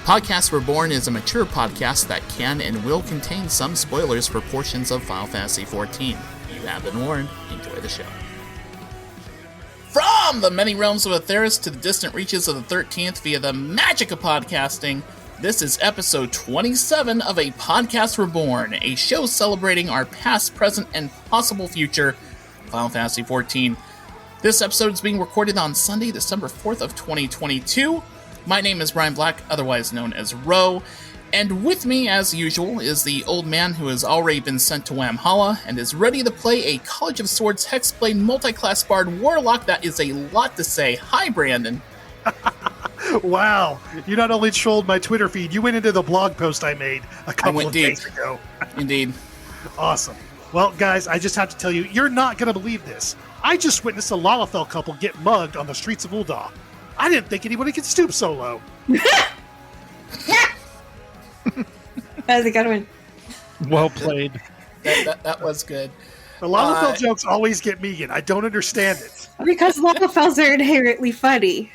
Podcast Reborn is a mature podcast that can and will contain some spoilers for portions of Final Fantasy XIV. You have been warned. Enjoy the show. From the many realms of Atheris to the distant reaches of the 13th via the magic of podcasting, this is episode 27 of A Podcast Reborn, a show celebrating our past, present, and possible future of Final Fantasy XIV. This episode is being recorded on Sunday, December 4th of 2022. My name is Brian Black, otherwise known as Ro, and with me, as usual, is the old man who has already been sent to Wamhalla and is ready to play a College of Swords Hexblade multi-class bard warlock that is a lot to say. Hi, Brandon. Wow, you not only trolled my Twitter feed, you went into the blog post I made a couple of days ago. Indeed. Awesome. Well, guys, I just have to tell you, you're not going to believe this. I just witnessed a Lalafell couple get mugged on the streets of Ul'dah. I didn't think anybody could stoop so low. That's a good one. Well played. That was good. The Lalafell jokes always get me, and I don't understand it. Because Lalafells are inherently funny.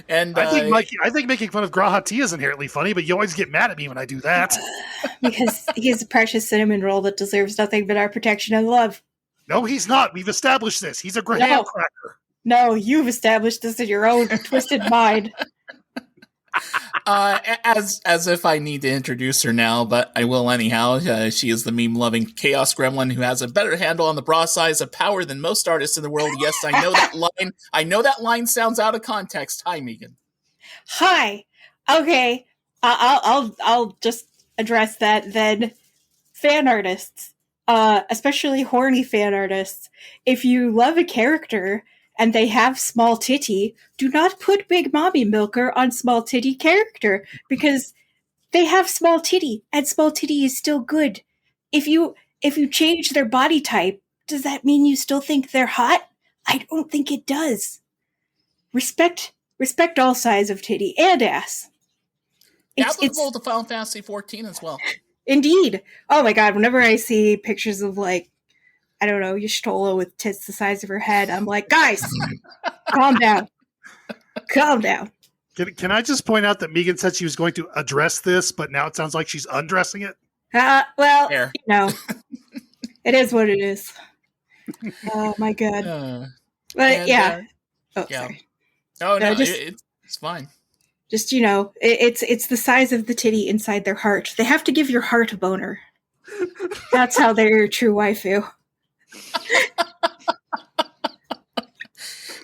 And I think making fun of Grahati is inherently funny, but you always get mad at me when I do that. Because he's a precious cinnamon roll that deserves nothing but our protection and love. No, he's not. We've established this. He's a graham cracker. No, you've established this in your own twisted mind. As if I need to introduce her now, but I will anyhow. She is the meme-loving Chaos Gremlin who has a better handle on the bra size of power than most artists in the world. Yes, I know that line. I know that line sounds out of context. Hi, Megan. Hi. Okay. I'll just address that then. Fan artists, especially horny fan artists, if you love a character and they have small titty, do not put Big Mommy Milker on small titty character, because they have small titty, and small titty is still good. If you change their body type, does that mean you still think they're hot? I don't think it does. Respect all size of titty and ass. Applicable to Final Fantasy XIV as well. Indeed. Oh my god, whenever I see pictures of, like, I don't know, Y'shtola with tits the size of her head, I'm like, guys, calm down. Calm down. Can I just point out that Megan said she was going to address this, but now it sounds like she's undressing it? Well, Fair. you know, it is what it is. Oh my god. But yeah. Sorry. Oh no, it's fine. Just, you know, it's the size of the titty inside their heart. They have to give your heart a boner. That's how they're your true waifu.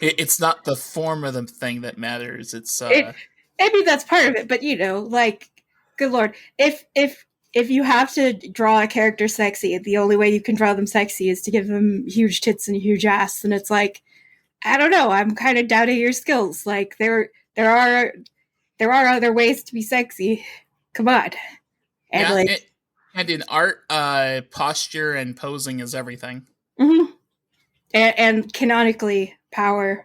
It's not the form of the thing that matters. It's I mean, that's part of it, but you know, like, good lord, if you have to draw a character sexy, the only way you can draw them sexy is to give them huge tits and a huge ass, and it's like, I don't know, I'm kind of doubting your skills. Like, there are other ways to be sexy. Come on. And yeah, and in art, posture and posing is everything. Mm-hmm. And canonically, power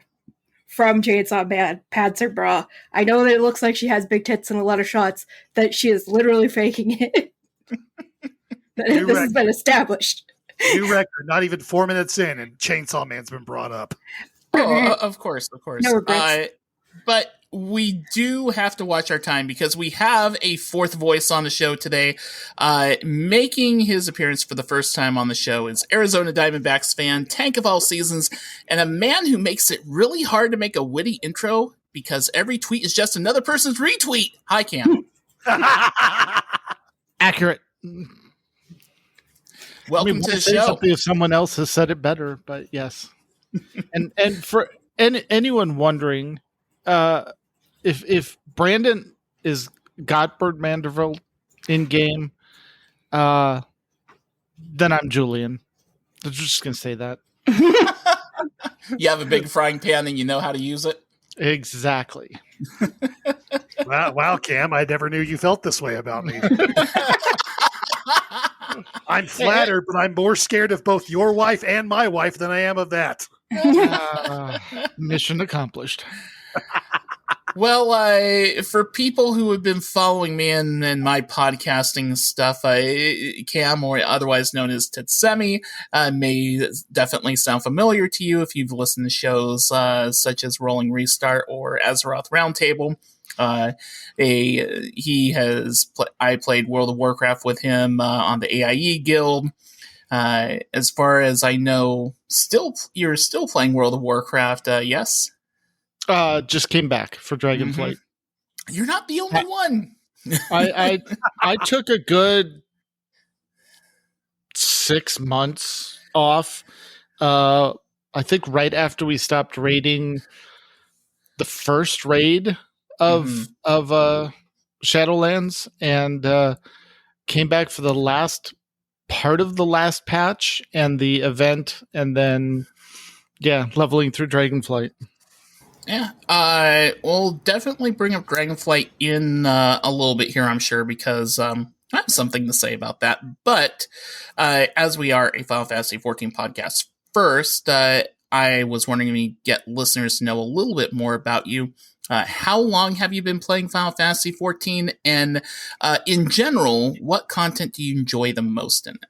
from Chainsaw Man pads her bra. I know that it looks like she has big tits in a lot of shots, that she is literally faking it. This has been established. New record, not even 4 minutes in, and Chainsaw Man's been brought up. Oh, of course. No regrets. But we do have to watch our time because we have a fourth voice on the show today. Making his appearance for the first time on the show is Arizona Diamondbacks fan, tank of all seasons, and a man who makes it really hard to make a witty intro because every tweet is just another person's retweet. Hi, Cam. Accurate. Welcome to the show. If someone else has said it better, but yes. and for anyone wondering, if Brandon is Godbird Manderville in game, then I'm Julian. I'm just gonna say that. You have a big frying pan and you know how to use it. Exactly. Wow, Cam, I never knew you felt this way about me. I'm flattered, but I'm more scared of both your wife and my wife than I am of that. Mission accomplished. Well, for people who have been following me and my podcasting stuff, Cam, or otherwise known as Tetsemi, may definitely sound familiar to you if you've listened to shows such as Rolling Restart or Azeroth Roundtable. I played World of Warcraft with him on the AIE Guild. As far as I know, you're still playing World of Warcraft, yes? Just came back for Dragonflight. Mm-hmm. You're not the only one. I took a good 6 months off. I think right after we stopped raiding the first raid of Shadowlands, and came back for the last part of the last patch and the event, and then leveling through Dragonflight. Yeah, we'll definitely bring up Dragonflight in a little bit here, I'm sure, because I have something to say about that. But as we are a Final Fantasy XIV podcast first, I was wondering if we get listeners to know a little bit more about you. How long have you been playing Final Fantasy XIV? And in general, what content do you enjoy the most in it?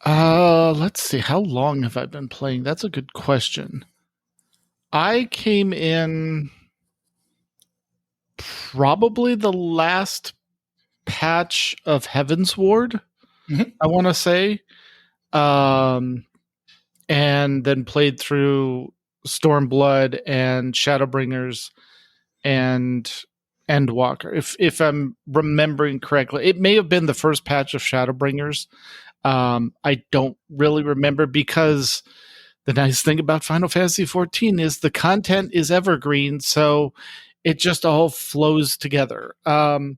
Let's see. How long have I been playing? That's a good question. I came in probably the last patch of Heavensward, I want to say, and then played through Stormblood and Shadowbringers and Endwalker. If I'm remembering correctly, it may have been the first patch of Shadowbringers. I don't really remember, because the nice thing about Final Fantasy XIV is the content is evergreen, so it just all flows together. I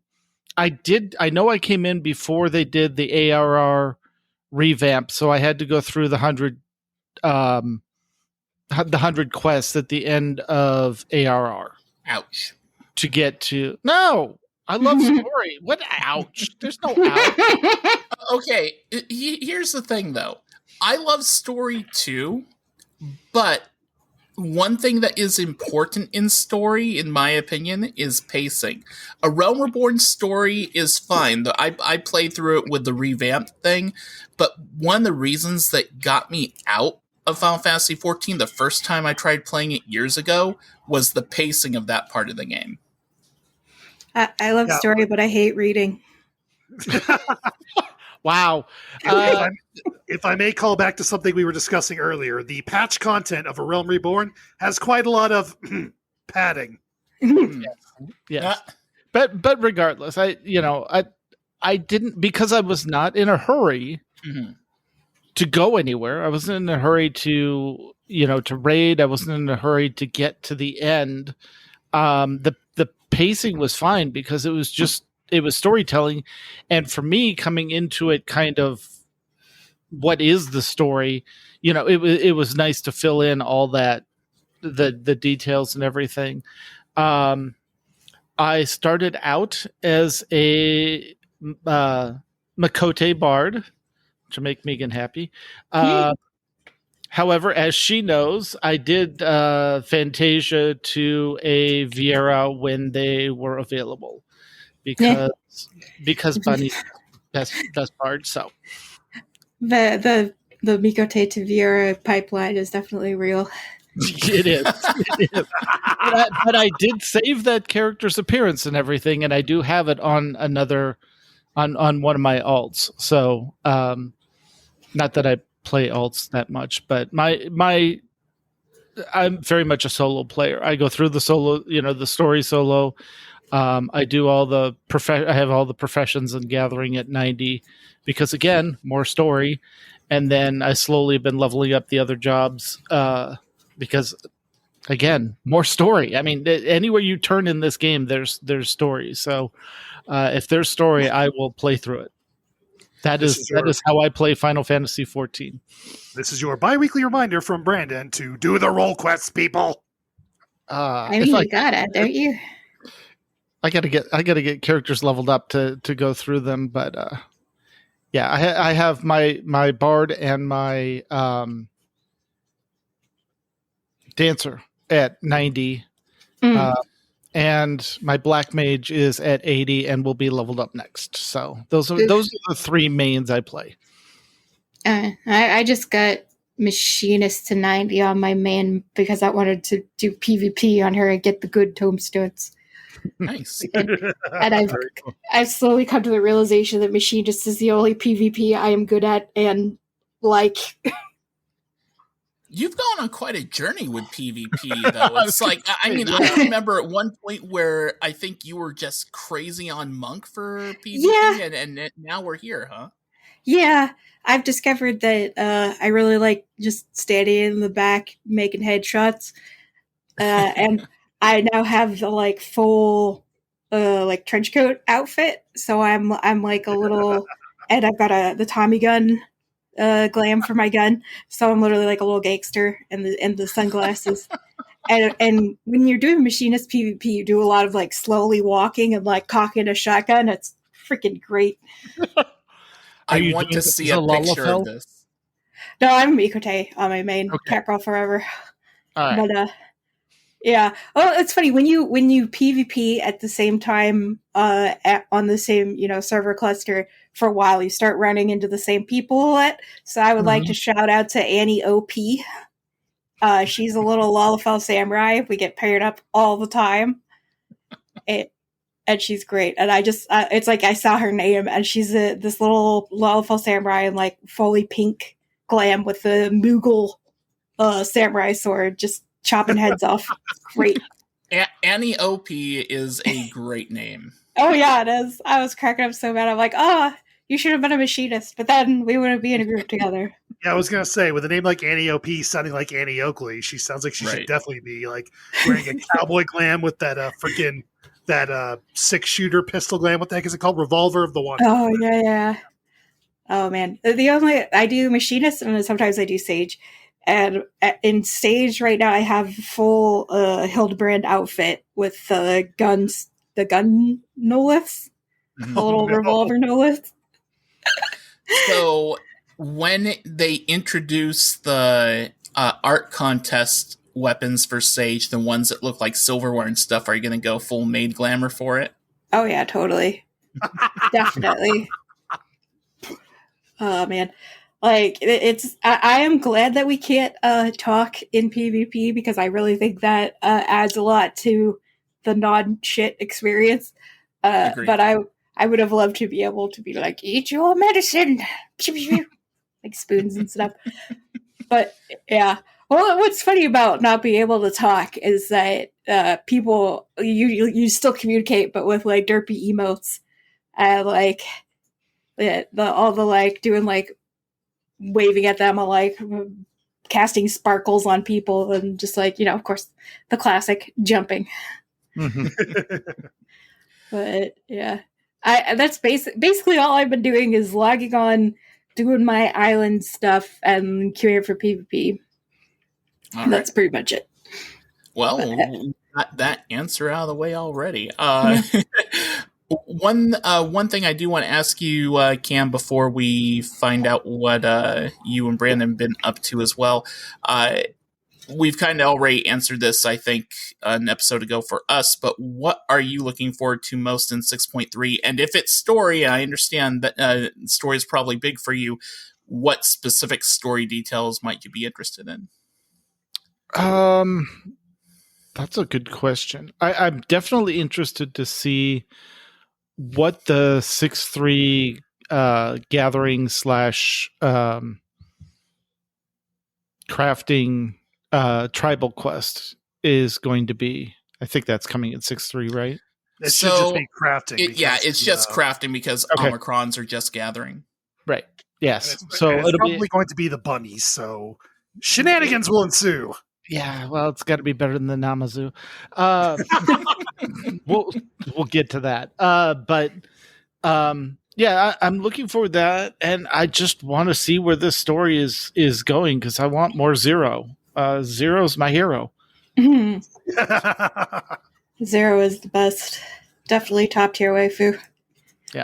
know I came in before they did the ARR revamp, so I had to go through the 100 quests at the end of ARR. Ouch. To get to... No! I love story. What ouch? There's no ouch. Okay, here's the thing, though. I love story, too. But one thing that is important in story, in my opinion, is pacing. A Realm Reborn story is fine. I played through it with the revamped thing, but one of the reasons that got me out of Final Fantasy XIV the first time I tried playing it years ago was the pacing of that part of the game. I love story, but I hate reading. Wow. If I may call back to something we were discussing earlier, the patch content of A Realm Reborn has quite a lot of padding. Yes. But regardless, I didn't, because I was not in a hurry to go anywhere. I wasn't in a hurry to raid. I wasn't in a hurry to get to the end. The pacing was fine because it was storytelling. And for me, coming into it kind of what is the story, it was nice to fill in all that, the details and everything. I started out as a Makote bard to make Megan happy. However, as she knows, I did Fantasia to a Viera when they were available, because Bunny's best bard. So the Mikote to Viera pipeline is definitely real. It is. But I did save that character's appearance and everything, and I do have it on on one of my alts. So not that I play alts that much, but I'm very much a solo player. I go through the solo, the story solo. I do all the I have all the professions and gathering at 90 because, again, more story. And then I slowly have been leveling up the other jobs because, again, more story. I mean, anywhere you turn in this game, there's story. So if there's story, I will play through it. That is how I play Final Fantasy XIV. This is your bi-weekly reminder from Brandon to do the role quests, people. You gotta, don't you? I gotta get characters leveled up to go through them, but I have my bard and my dancer at 90, Mm. And my black mage is at 80 and will be leveled up next. So those are the three mains I play. I just got machinist to 90 on my main because I wanted to do PvP on her and get the good tombstones. Nice. And I've slowly come to the realization that machinist is the only PvP I am good at and like. You've gone on quite a journey with PvP, though. It's like, I mean, I remember at one point where I think you were just crazy on Monk for PvP, and now we're here, huh? Yeah, I've discovered that I really like just standing in the back making headshots, and I now have the like full like trench coat outfit, so I'm like a little, and I've got the Tommy gun. Glam for my gun, so I'm literally like a little gangster and the sunglasses. and when you're doing machinist PvP, you do a lot of like slowly walking and like cocking a shotgun. It's freaking great. I want to see a picture of this. No, I'm Mikote on my main. Cat Girl forever. All right. But yeah. Oh, it's funny when you PvP at the same time on the same server cluster. For a while, you start running into the same people a lot. So I would like to shout out to Annie OP. She's a little Lalafell samurai. We get paired up all the time. And she's great. And I just, it's like I saw her name and she's this little Lalafell samurai in like fully pink glam with the Moogle samurai sword, just chopping heads off. Great. Annie OP is a great name. Oh yeah, it is. I was cracking up so bad. I'm like, you should have been a machinist, but then we wouldn't be in a group together. Yeah, I was gonna say, with a name like Annie OP sounding like Annie Oakley, she sounds like she should definitely be like wearing a cowboy glam with that freaking 6-shooter pistol glam. What the heck is it called? Revolver of the One. Oh yeah. Oh man, I do machinist and sometimes I do sage. And in stage right now, I have full Hildebrand outfit with the guns. The gun noliths, a little revolver nolith. So when they introduce the art contest weapons for Sage, the ones that look like silverware and stuff, are you going to go full maid glamour for it? Oh yeah, totally, definitely. Oh man, like it's. I am glad that we can't talk in PvP because I really think that adds a lot to the non-shit experience. But I would have loved to be able to be like, eat your medicine, like spoons and stuff. But yeah, well, what's funny about not being able to talk is that people you still communicate, but with like derpy emotes, like all the like doing like waving at them, or like casting sparkles on people, and just like of course the classic jumping. But yeah, that's basically all I've been doing is logging on, doing my island stuff, and queuing for PvP. That's pretty much it. Well, got that answer out of the way already. One thing I do want to ask you, Cam, before we find out what you and Brandon have been up to as well. We've kind of already answered this, I think, an episode ago for us, but what are you looking forward to most in 6.3? And if it's story, I understand that story is probably big for you. What specific story details might you be interested in? That's a good question. I'm definitely interested to see what the 6.3 gathering / crafting tribal quest is going to be. I think that's coming in 6.3, right? It should just be crafting. It's just crafting because Omicrons are just gathering. Right. Yes. So it's probably going to be the bunnies. So shenanigans will ensue. Yeah. Well, it's got to be better than the Namazu. We'll get to that. Yeah, I'm looking forward to that, and I just want to see where this story is going because I want more Zero. Zero's my hero. Zero is the best. Definitely top tier waifu. Yeah.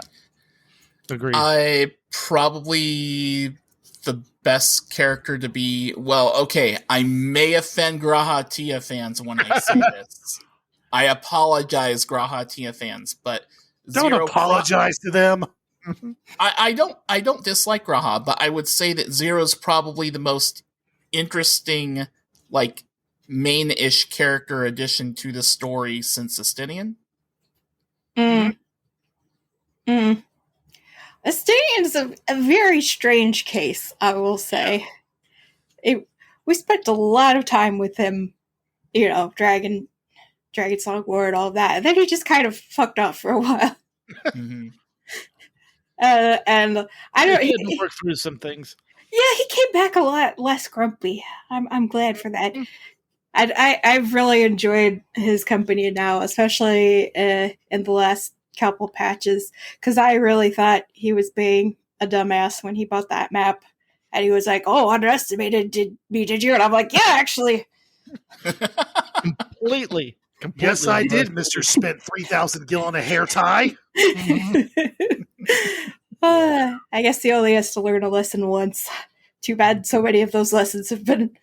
Agreed. Probably the best character to be. Well, okay, I may offend Graha Tia fans when I say this. I apologize, Graha Tia fans, but don't apologize to them. I don't dislike Graha, but I would say that Zero's probably the most interesting, like, main-ish character addition to the story since Estinian. Estinian's a very strange case, I will say. We spent a lot of time with him, Dragon Song War and all that, and then he just kind of fucked off for a while. Mm-hmm. And I don't. He had to work through some things. Yeah, he came back a lot less grumpy. I'm glad for that. I've really enjoyed his company now, especially in the last couple patches, because I really thought he was being a dumbass when he bought that map, and he was like, "Oh, underestimated did you?" And I'm like, "Yeah, actually." Completely. Yes, I did, Mr. Spent 3,000 gil on a hair tie. I guess he only has to learn a lesson once. Too bad so many of those lessons have been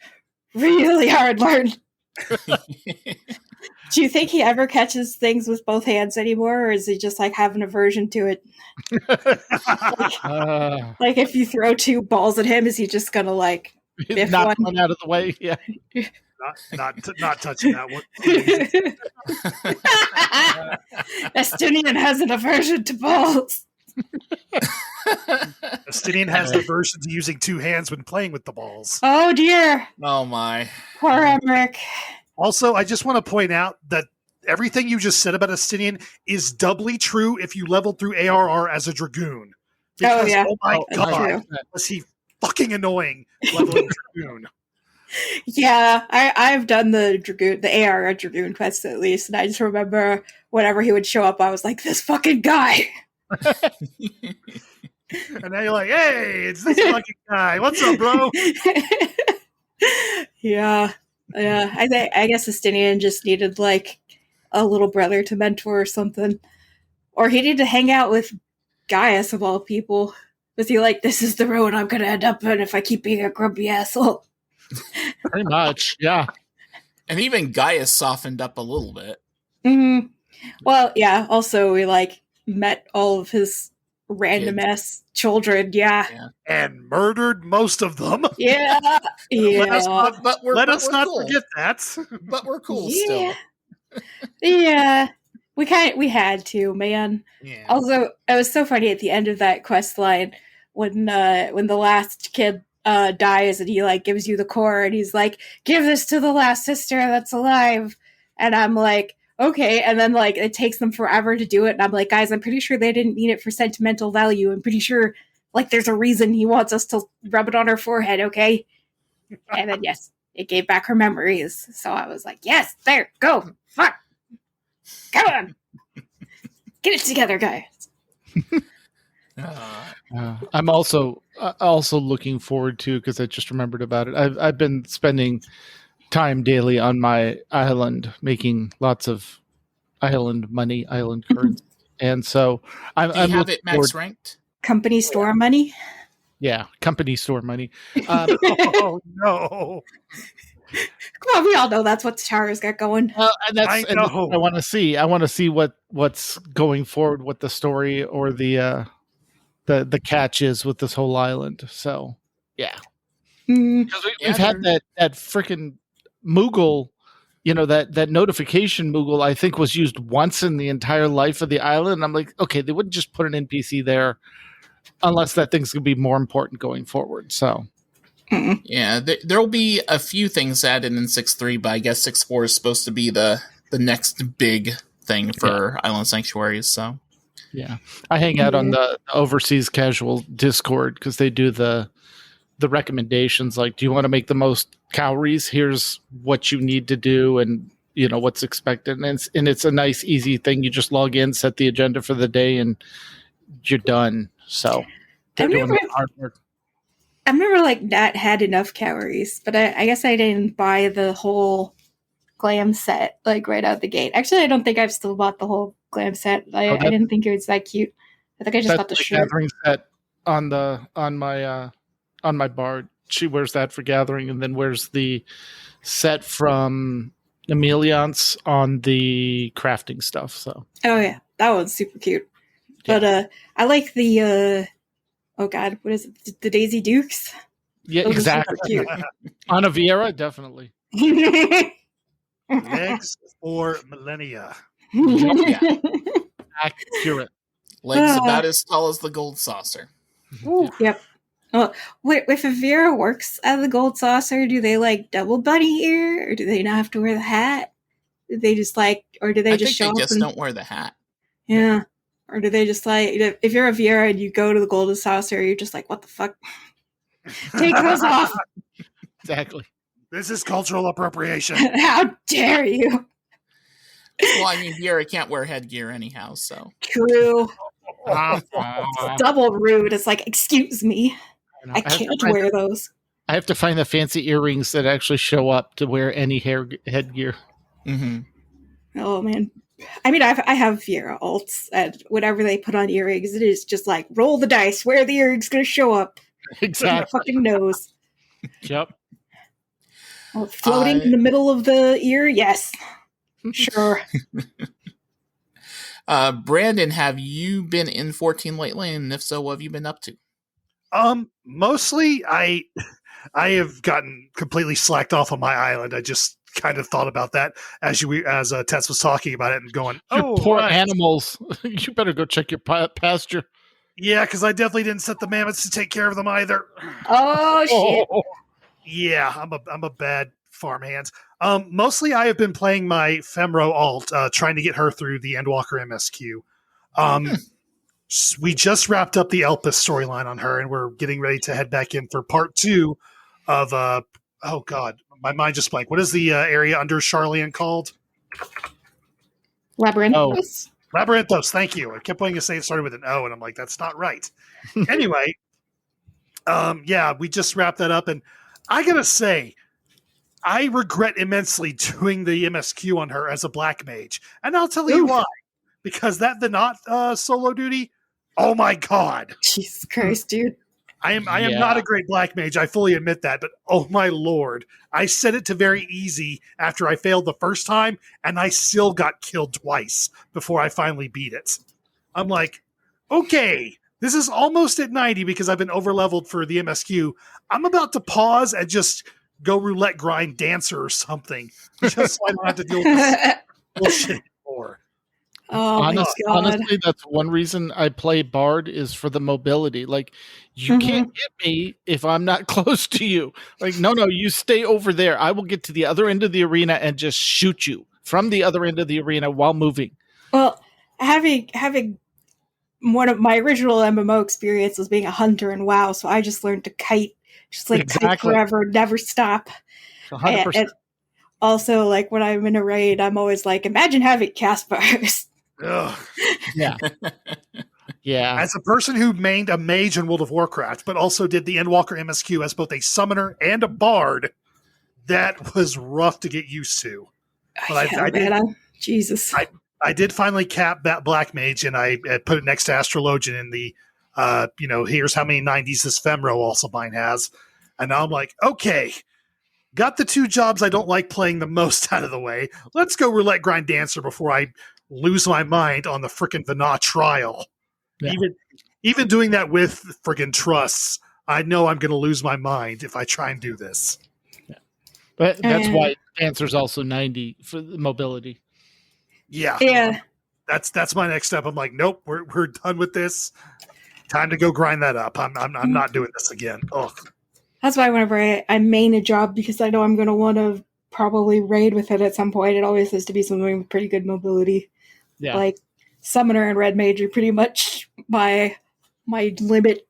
really hard learned. Do you think he ever catches things with both hands anymore, or is he just like have an aversion to it? Like if you throw two balls at him, is he just gonna like knock one out of the way? Yeah. Not touching that one. Estinian has an aversion to balls. Estinian has an aversion to using two hands when playing with the balls. Oh dear. Oh my. Poor Emmerich. Also, I just want to point out that everything you just said about Estinian is doubly true if you leveled through ARR as a Dragoon. Because, oh my god, was he fucking annoying leveling Dragoon. Yeah, I've done the ARR Dragoon quest at least, and I just remember whenever he would show up, I was like, this fucking guy. And now you're like, hey, it's this fucking guy. What's up, bro? Yeah. I guess Estinian just needed like a little brother to mentor or something. Or he needed to hang out with Gaius of all people. Was he like, this is the road I'm gonna end up in if I keep being a grumpy asshole? Pretty much, yeah. And even Gaius softened up a little bit. Mm-hmm. Well, yeah, also we like met all of his random ass children, yeah. And murdered most of them. Yeah. Let us not cool. forget that. But we're cool still. Yeah. We had to, man. Yeah. Also, it was so funny at the end of that quest line when the last kid dies and he like gives you the core and he's like, give this to the last sister that's alive. And I'm like, okay. And then like it takes them forever to do it. And I'm like, guys, I'm pretty sure they didn't mean it for sentimental value. I'm pretty sure like there's a reason he wants us to rub it on her forehead, okay? And then yes, it gave back her memories. So I was like, yes, there, go. Fuck. Come on. Get it together, guys. I'm also looking forward to, because I just remembered about it. I've been spending time daily on my island, making lots of island money, island currency, and so I'm have it max ranked. Company store money. Yeah, company store money. Oh no! Come on, we all know that's what Tara's got going. And that's I want to see. I want to see what's going forward, what the story or the catch is with this whole island. So yeah, because we've had that freaking Moogle, that notification Moogle, I think was used once in the entire life of the island. And I'm like, okay, they wouldn't just put an NPC there unless that thing's going to be more important going forward. So. Yeah, there'll be a few things added in 6.3, but I guess 6.4 is supposed to be the next big thing for Island Sanctuaries. So, yeah, I hang out on the Overseas Casual Discord because they do the recommendations. Like, do you want to make the most calories? Here's what you need to do, and what's expected. And it's a nice, easy thing. You just log in, set the agenda for the day, and you're done. So, they're doing the hard work. I've never not had enough calories, but I guess I didn't buy the whole glam set right out the gate. Actually, I don't think I've still bought the whole glam set. I didn't think it was that cute. I think I just bought the shirt. Gathering set on my bard. She wears that for gathering, and then wears the set from Emeliance on the crafting stuff. So. Oh yeah, that one's super cute. But I like the oh god, what is it? The Daisy Dukes. Yeah, Those exactly. Cute. Anna Vieira, definitely. Legs for millennia. Yeah. Accurate. Legs about as tall as the gold saucer. Ooh, yep. Oh, wait, if a Vera works at the gold saucer, do they like double bunny ear, or do they not have to wear the hat? Do they just like, or do they just show they up? Just don't wear the hat. Yeah. Or do they just like, if you're a Viera and you go to the golden saucer, you're just like, what the fuck? Take those off. Exactly. This is cultural appropriation. How dare you? Well, I mean, Viera can't wear headgear anyhow, so. True. Double rude. It's like, excuse me. I can't wear those. I have to find the fancy earrings that actually show up to wear any headgear. Mm-hmm. Oh, man. I mean, I have Viera alts, and whenever they put on earrings, it is just like, roll the dice. Where are the earrings going to show up? Exactly. Fucking nose. Yep. Oh, floating in the middle of the ear? Yes. Sure. Brandon, have you been in 14 lately? And if so, what have you been up to? Mostly I have gotten completely slacked off on my island. I just kind of thought about that as Tess was talking about it and going, "Oh, poor animals! You better go check your pasture." Yeah, because I definitely didn't set the mammoths to take care of them either. Oh shit! Yeah, I'm a bad farmhand. Mostly I have been playing my Femro alt, trying to get her through the Endwalker MSQ. We just wrapped up the Elpis storyline on her, and we're getting ready to head back in for part 2 of oh god, my mind just blanked. What is the area under Charlian called? Labyrinthos. Labyrinthos, thank you. I kept wanting to say it started with an O, and I'm like, that's not right. Anyway, yeah, we just wrapped that up, and I gotta say, I regret immensely doing the MSQ on her as a black mage, and I'll tell you why. Because that Venat solo duty, oh my god! Jesus Christ, dude! I am not a great black mage. I fully admit that, but oh my lord, I set it to very easy after I failed the first time, and I still got killed twice before I finally beat it. I'm like, okay, this is almost at 90 because I've been overleveled for the MSQ. I'm about to pause and just go roulette grind dancer or something, just so I don't have to deal with this bullshit anymore. Oh my god! Honestly, that's one reason I play Bard is for the mobility. Like, you can't get me if I'm not close to you. Like, no, you stay over there. I will get to the other end of the arena and just shoot you from the other end of the arena while moving. Well, having one of my original MMO experience was being a hunter in WoW, so I just learned to kite, kite forever, never stop. 100%. And also, like when I'm in a raid, I'm always like, imagine having cast bars. Ugh. Yeah. Yeah. As a person who mained a mage in World of Warcraft, but also did the Endwalker MSQ as both a summoner and a bard, that was rough to get used to. But Jesus. I did finally cap that black mage, and I put it next to Astrologian in the, here's how many 90s this Femro also mine has. And now I'm like, okay, got the 2 jobs I don't like playing the most out of the way. Let's go roulette grind dancer before I lose my mind on the frickin' Venat trial. Yeah. Even doing that with frickin' trusts, I know I'm going to lose my mind if I try and do this. Yeah. But that's why dancer's also 90 for the mobility. Yeah. Yeah. That's my next step. I'm like, nope, we're done with this. Time to go grind that up. I'm not doing this again. Ugh. That's why whenever I main a job, because I know I'm going to want to probably raid with it at some point, it always has to be something with pretty good mobility. Yeah. Like Summoner and Red Mage are pretty much my limit.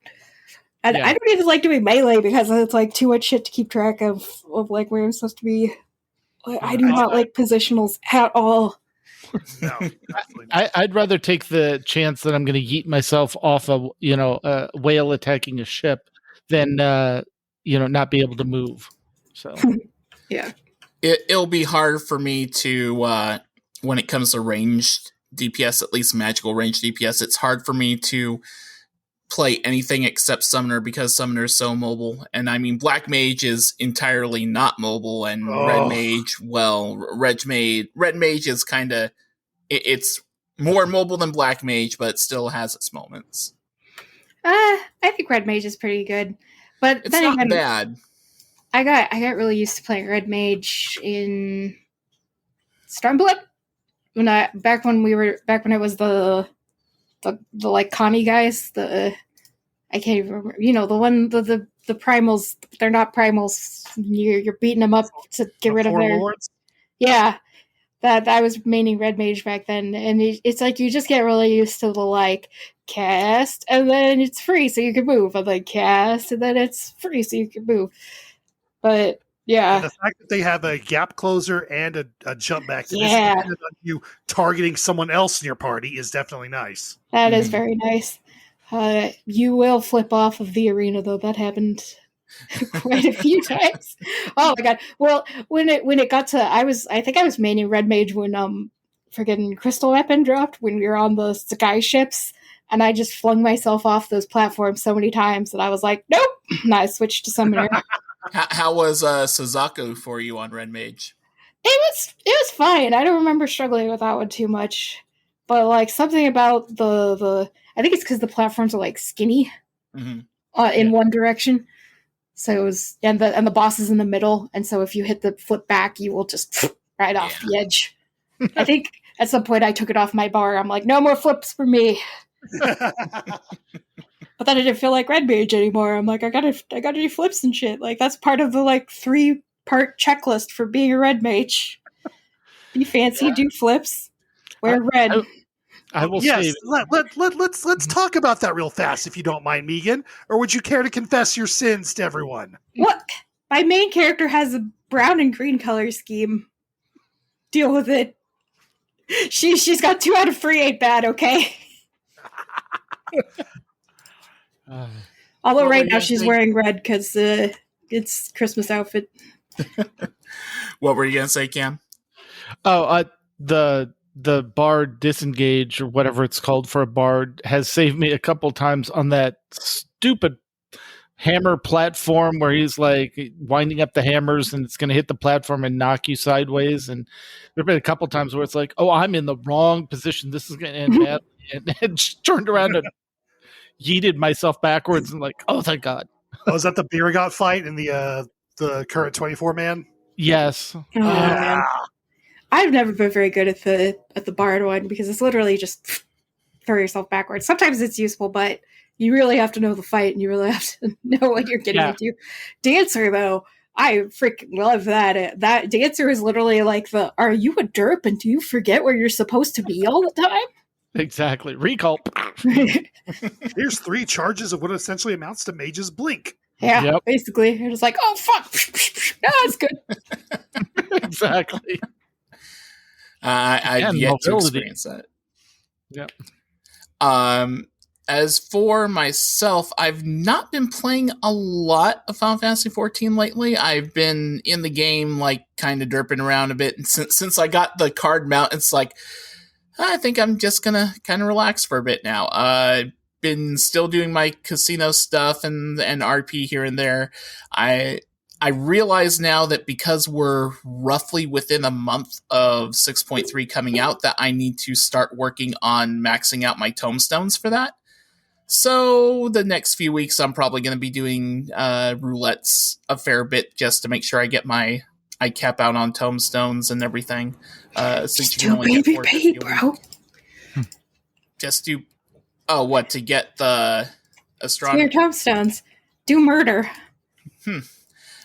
And I don't even like doing melee because it's like too much shit to keep track of like where I'm supposed to be. I do not like positionals at all. No, I'd rather take the chance that I'm going to yeet myself off a whale attacking a ship than not be able to move. So yeah, it'll be hard for me to when it comes to ranged DPS, at least magical ranged DPS. It's hard for me to play anything except Summoner because Summoner is so mobile. And I mean, Black Mage is entirely not mobile, and Red Mage, well, Red Mage is kind of, it's more mobile than Black Mage, but it still has its moments. I think Red Mage is pretty good, but it's not bad. I got really used to playing Red Mage in Stormblood back when it was the like Connie guys. I can't even remember. You know, the one the primals. They're not primals. You're beating them up to get rid of their lords. Yeah. That I was maining Red Mage back then, and it's like you just get really used to the like cast, and then it's free so you can move, and then cast, and then it's free so you can move. But yeah, and the fact that they have a gap closer and a jump back, yeah, on you targeting someone else in your party is definitely nice. That is very nice. You will flip off of the arena though. That happened quite a few times. Oh my god! Well, when it got to, I think I was maining Red Mage when friggin' Crystal Weapon dropped when we were on the sky ships, and I just flung myself off those platforms so many times that I was like, nope. And I switched to Summoner. How was Suzaku for you on Red Mage? It was fine. I don't remember struggling with that one too much, but like something about the I think it's because the platforms are like skinny in one direction. So it was, and the boss is in the middle, and so if you hit the flip back, you will just right off the edge. I think at some point I took it off my bar. I'm like, no more flips for me. But then I didn't feel like Red Mage anymore. I'm like, I gotta do flips and shit. Like that's part of the like 3-part checklist for being a Red Mage. Be fancy, do flips, wear red. I will yes, say let's talk about that real fast, if you don't mind, Megan. Or would you care to confess your sins to everyone? What? My main character has a brown and green color scheme. Deal with it. She's got 2 out of 3 ain't bad, okay? Although right now she's wearing red because it's Christmas outfit. What were you gonna say, Cam? Oh, the bard disengage or whatever it's called for a bard has saved me a couple times on that stupid hammer platform where he's like winding up the hammers and it's going to hit the platform and knock you sideways. And there have been a couple times where it's like, oh, I'm in the wrong position. This is going to end badly. And just turned around and yeeted myself backwards and like, oh, thank God. Oh, is that the Biragot fight in the current 24-man? Yes. Oh, man. I've never been very good at the bard one because it's literally just throw yourself backwards. Sometimes it's useful, but you really have to know the fight and you really have to know what you're getting into. Dancer, though, I freaking love that. That Dancer is literally like are you a derp and do you forget where you're supposed to be all the time? Exactly. Recall. Here's 3 charges of what essentially amounts to Mage's Blink. Yeah, basically. You're just like, oh, fuck. No, it's good. Exactly. I've yet to experience that. Yep. As for myself, I've not been playing a lot of Final Fantasy XIV lately. I've been in the game, like, kind of derping around a bit. And since I got the card mount, it's like, I think I'm just gonna kind of relax for a bit now. I've been still doing my casino stuff and RP here and there. I realize now that because we're roughly within a month of 6.3 coming out, that I need to start working on maxing out my tomestones for that. So the next few weeks, I'm probably going to be doing roulettes a fair bit just to make sure I cap out on tomestones and everything. Just do PvP, bro. Just do... Oh, what? To get the astronomy? Your tomestones. Do murder.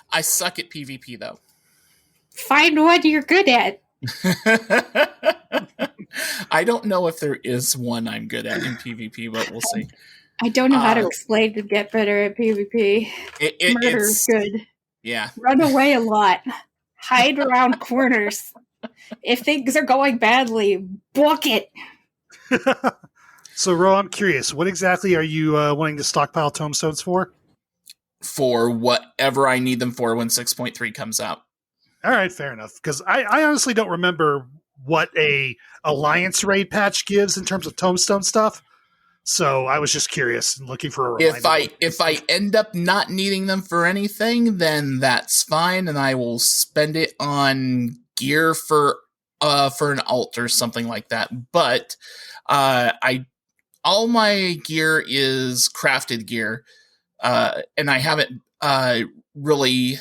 I suck at PvP, though. Find what you're good at. I don't know if there is one I'm good at in PvP, but we'll see. I don't know how to explain to get better at PvP. Murder is good. Yeah. Run away a lot. Hide around corners. If things are going badly, book it. So, Ro, I'm curious. What exactly are you wanting to stockpile tomestones for? For whatever I need them for when 6.3 comes out. All right, fair enough. Because I honestly don't remember what a Alliance raid patch gives in terms of tombstone stuff. So I was just curious and looking for a reminder. If I end up not needing them for anything, then that's fine, and I will spend it on gear for an alt or something like that. But all my gear is crafted gear, and I haven't really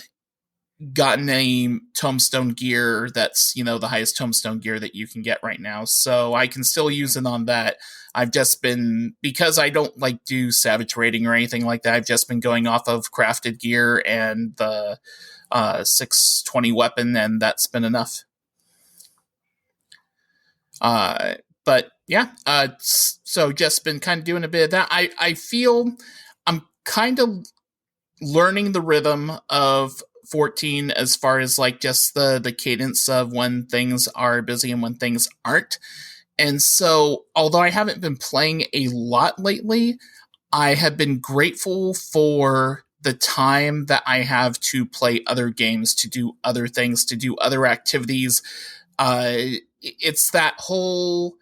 gotten any tombstone gear that's, the highest tombstone gear that you can get right now. So I can still use it on that. I've just been, because I don't do savage rating or anything like that, I've just been going off of crafted gear and the 620 weapon, and that's been enough. But yeah, so just been kind of doing a bit of that. I feel I'm kind of learning the rhythm of 14 as far as just the cadence of when things are busy and when things aren't. And so, although I haven't been playing a lot lately, I have been grateful for the time that I have to play other games, to do other things, to do other activities. It's that whole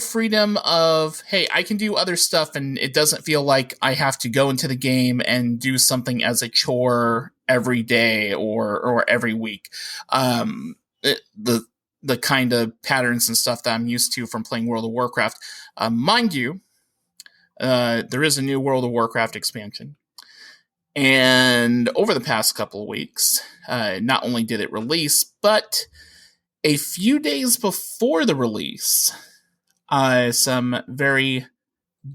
freedom of, hey, I can do other stuff, and it doesn't feel like I have to go into the game and do something as a chore every day or every week. The kind of patterns and stuff that I'm used to from playing World of Warcraft. Mind you, there is a new World of Warcraft expansion. And over the past couple of weeks, not only did it release, but a few days before the release, some very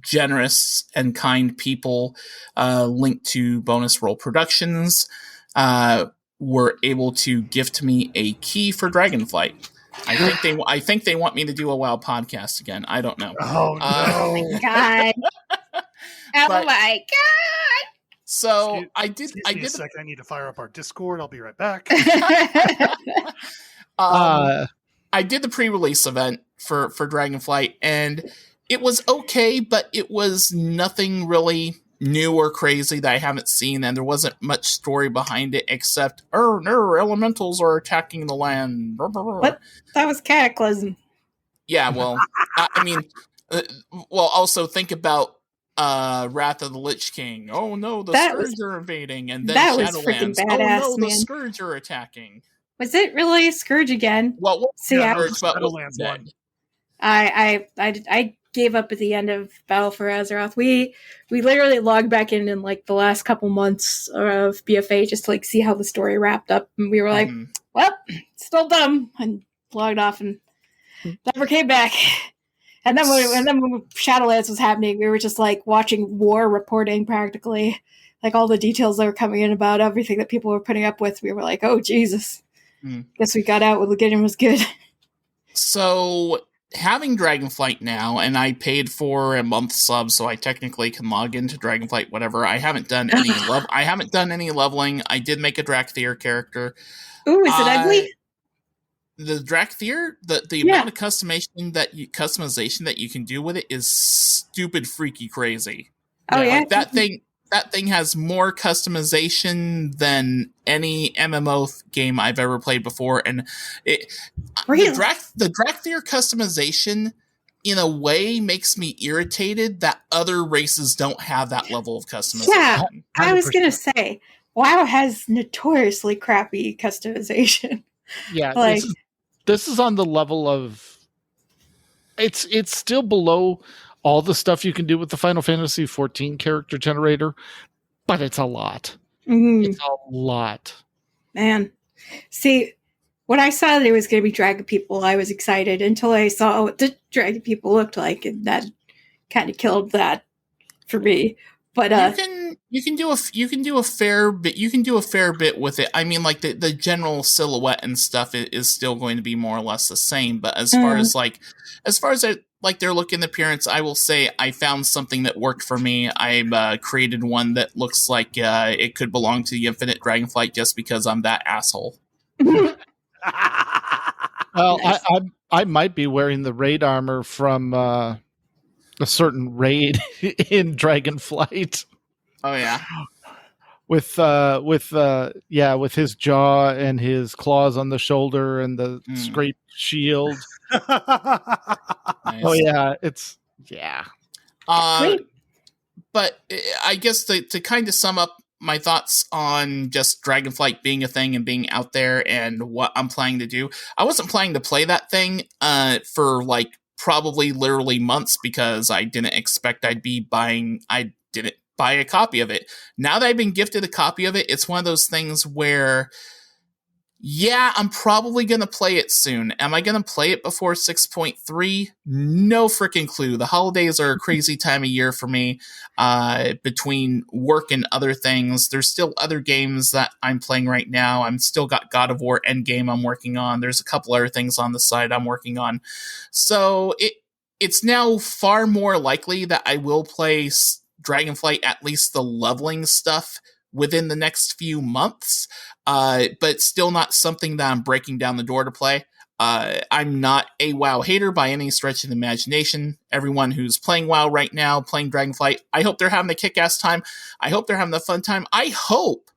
generous and kind people linked to Bonus Roll Productions were able to gift me a key for Dragonflight. I think they want me to do a WoW podcast again. I don't know. Oh no! Oh my god! Oh my god! So I did. Excuse me a second. I need to fire up our Discord. I'll be right back. I did the pre-release event for Dragonflight, and it was okay, but it was nothing really new or crazy that I haven't seen, and there wasn't much story behind it except, elementals are attacking the land. What? That was Cataclysm. Yeah, well, I mean, also think about Wrath of the Lich King. Oh no, the Scourge are invading, and then that was Shadowlands. freaking badass, oh no, man. The Scourge are attacking. Was it really a Scourge again? Well, Shadowlands one. I gave up at the end of Battle for Azeroth. We literally logged back in the last couple months of BFA just to see how the story wrapped up, and we were like, well, still dumb, and logged off and never came back. And then when Shadowlands was happening, we were just watching war reporting practically, all the details that were coming in about everything that people were putting up with. We were like, oh Jesus, guess we got out with getting was good. So having Dragonflight now, and I paid for a month sub, so I technically can log into Dragonflight. Whatever. I haven't done any leveling. I did make a Drakthir character. Ooh, is it ugly? The Drakthir, the amount of customization that you can do with it is stupid, freaky, crazy. Oh yeah, that thing has more customization than any MMO game I've ever played before, and the Drakthir customization, in a way, makes me irritated that other races don't have that level of customization. Yeah, 100%. I was gonna say, WoW has notoriously crappy customization. Yeah, this is on the level of it's still below all the stuff you can do with the Final Fantasy XIV character generator, but it's a lot. Mm-hmm. It's a lot. Man. See, when I saw that it was going to be Dragon People, I was excited until I saw what the Dragon People looked like, and that kind of killed that for me. But you can do a fair bit with it. I mean, the general silhouette and stuff is still going to be more or less the same. But as far as their look and appearance, I will say I found something that worked for me. I created one that looks like it could belong to the Infinite Dragonflight just because I'm that asshole. Well, I might be wearing the raid armor from a certain raid in Dragonflight. Oh yeah. With his jaw and his claws on the shoulder and the scraped shield. Nice. Oh yeah, it's Yeah. Great. But I guess to kind of sum up my thoughts on just Dragonflight being a thing and being out there and what I'm planning to do, I wasn't planning to play that thing for like probably literally months because I didn't expect I didn't buy a copy of it. Now that I've been gifted a copy of it, it's one of those things where, yeah, I'm probably going to play it soon. Am I going to play it before 6.3? No freaking clue. The holidays are a crazy time of year for me. Between work and other things, there's still other games that I'm playing right now. I'm still got God of War Endgame I'm working on. There's a couple other things on the side I'm working on. So it's now far more likely that I will play Dragonflight, at least the leveling stuff, within the next few months, but still not something that I'm breaking down the door to play. I'm not a WoW hater by any stretch of the imagination. Everyone who's playing WoW right now, playing Dragonflight, I hope they're having a kick-ass time. I hope they're having a fun time. I hope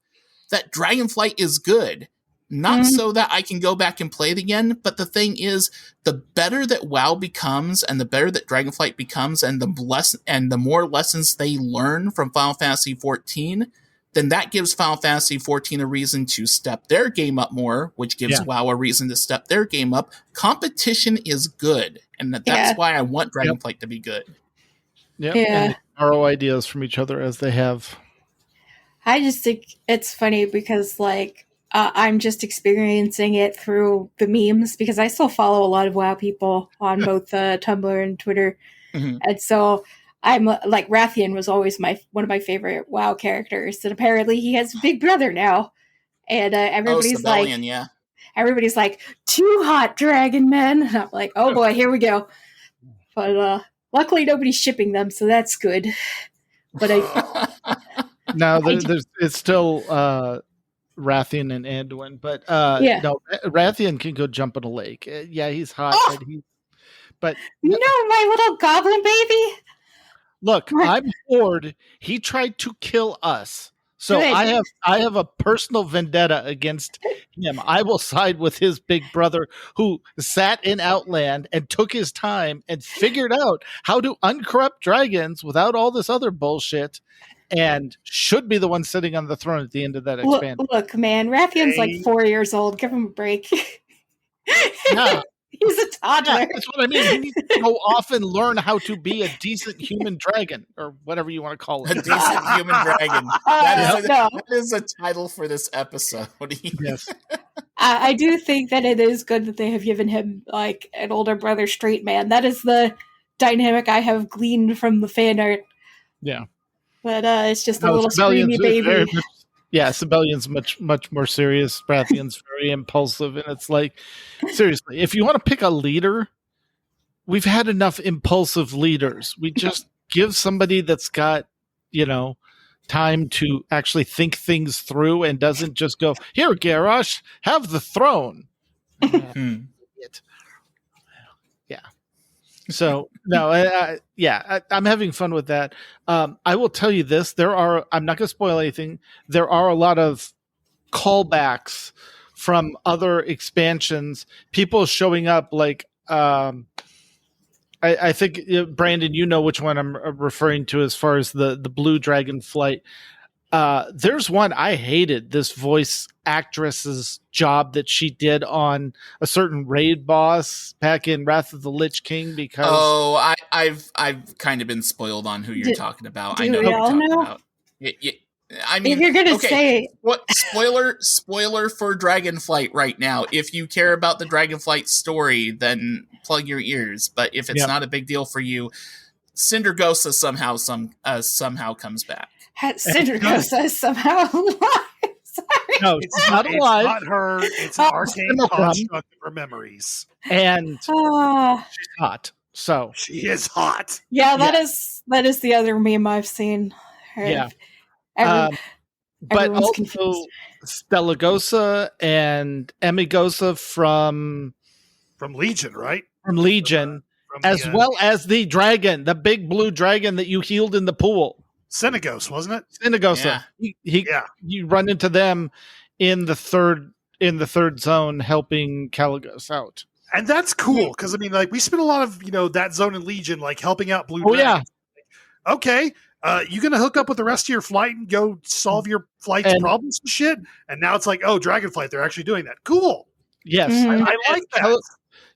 that Dragonflight is good. Not so that I can go back and play it again, but the thing is, the better that WoW becomes, and the better that Dragonflight becomes, and the more lessons they learn from Final Fantasy XIV, then that gives Final Fantasy XIV a reason to step their game up more, which gives WoW a reason to step their game up. Competition is good, and that's why I want Dragonflight to be good. Yep. Yeah, and borrow ideas from each other as they have. I just think it's funny because, like, I'm just experiencing it through the memes because I still follow a lot of WoW people on both Tumblr and Twitter, and so I'm like, Rathian was always one of my favorite WoW characters, and apparently he has a big brother now, and everybody's everybody's like, too hot, Dragon Men. And I'm like, oh boy, here we go. But luckily nobody's shipping them, so that's good. But it's still Rathian and Anduin, but no, Rathian can go jump in a lake. He's hot, but no, my little goblin baby. Look, I'm Horde. He tried to kill us. So I have a personal vendetta against him. I will side with his big brother who sat in Outland and took his time and figured out how to uncorrupt dragons without all this other bullshit, and should be the one sitting on the throne at the end of that expansion. Look, man, Rathian's like 4 years old. Give him a break. Yeah. He's a toddler. Yeah, that's what I mean. He needs to go off and learn how to be a decent human dragon, or whatever you want to call it. A decent human dragon. That is a title for this episode. Yes. I do think that it is good that they have given him like an older brother straight man. That is the dynamic I have gleaned from the fan art. Yeah. But it's just a little screamy baby. Sibelian's much more serious. Rathian's very impulsive, and it's like, seriously, if you want to pick a leader, we've had enough impulsive leaders. We just give somebody that's got, time to actually think things through and doesn't just go, here, Garrosh, have the throne. Yeah. So no, I'm having fun with that. I will tell you this: I'm not going to spoil anything. There are a lot of callbacks from other expansions. People showing up, like I think Brandon, you know which one I'm referring to as far as the blue Dragonflight. There's one I hated. This voice actress's job that she did on a certain raid boss back in Wrath of the Lich King. Because I've kind of been spoiled on who you're talking about. I know who you're talking about. I mean, if you're gonna say what spoiler for Dragonflight right now. If you care about the Dragonflight story, then plug your ears. But if it's not a big deal for you, Cindergosa somehow comes back. Cindergosa somehow. Sorry. No, it's not alive. It's not her. It's an arcane construct of her memories. And she's hot. So she is hot. Yeah, that is the other meme I've seen. Yeah. But also confused. Stellagosa and Emigosa from Legion, right? From Legion, well as the dragon, the big blue dragon that you healed in the pool. Senegos, wasn't it? Senegosa. Yeah. You run into them in the third zone, helping Caligos out. And that's cool because I mean, like we spent a lot of that zone in Legion, like helping out Blue Dragons. Yeah. Okay, you gonna hook up with the rest of your flight and go solve your flight's problems and shit. And now it's like, oh, Dragonflight, they're actually doing that. Cool. Yes, I like that.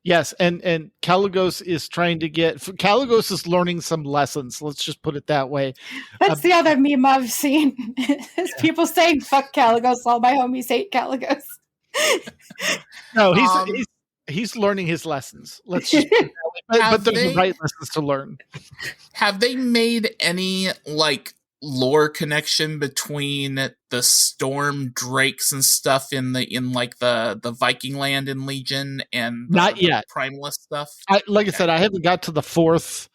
Yes, and Caligos is trying to Caligos is learning some lessons. Let's just put it that way. That's the other meme I've seen. Is people saying "fuck Caligos," all my homies hate Caligos. No, he's learning his lessons. Let's just put it that way. But there's the right lessons to learn. Have they made any like lore connection between the storm drakes and stuff in the Viking land in Legion and not yet Primalist stuff? I said, I haven't got to the fourth.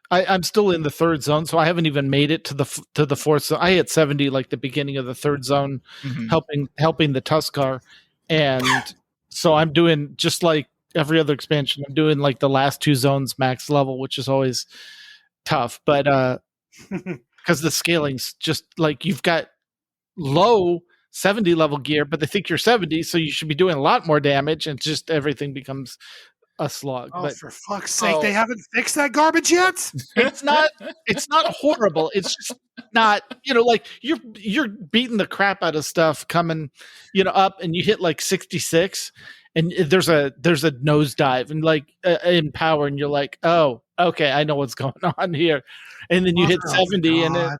I'm still in the third zone, so I haven't even made it to the fourth zone. I hit 70 like the beginning of the third zone, helping the Tuskar, and so I'm doing just like every other expansion. I'm doing like the last two zones max level, which is always tough, but because the scaling's just like you've got low 70 level gear, but they think you're 70, so you should be doing a lot more damage, and just everything becomes a slog. Oh, but for fuck's sake, they haven't fixed that garbage yet? It's not horrible. It's just not, like you're beating the crap out of stuff coming, up, and you hit like 66 and there's a nosedive and like in power, and you're like, oh, okay, I know what's going on here. And then you hit 70 and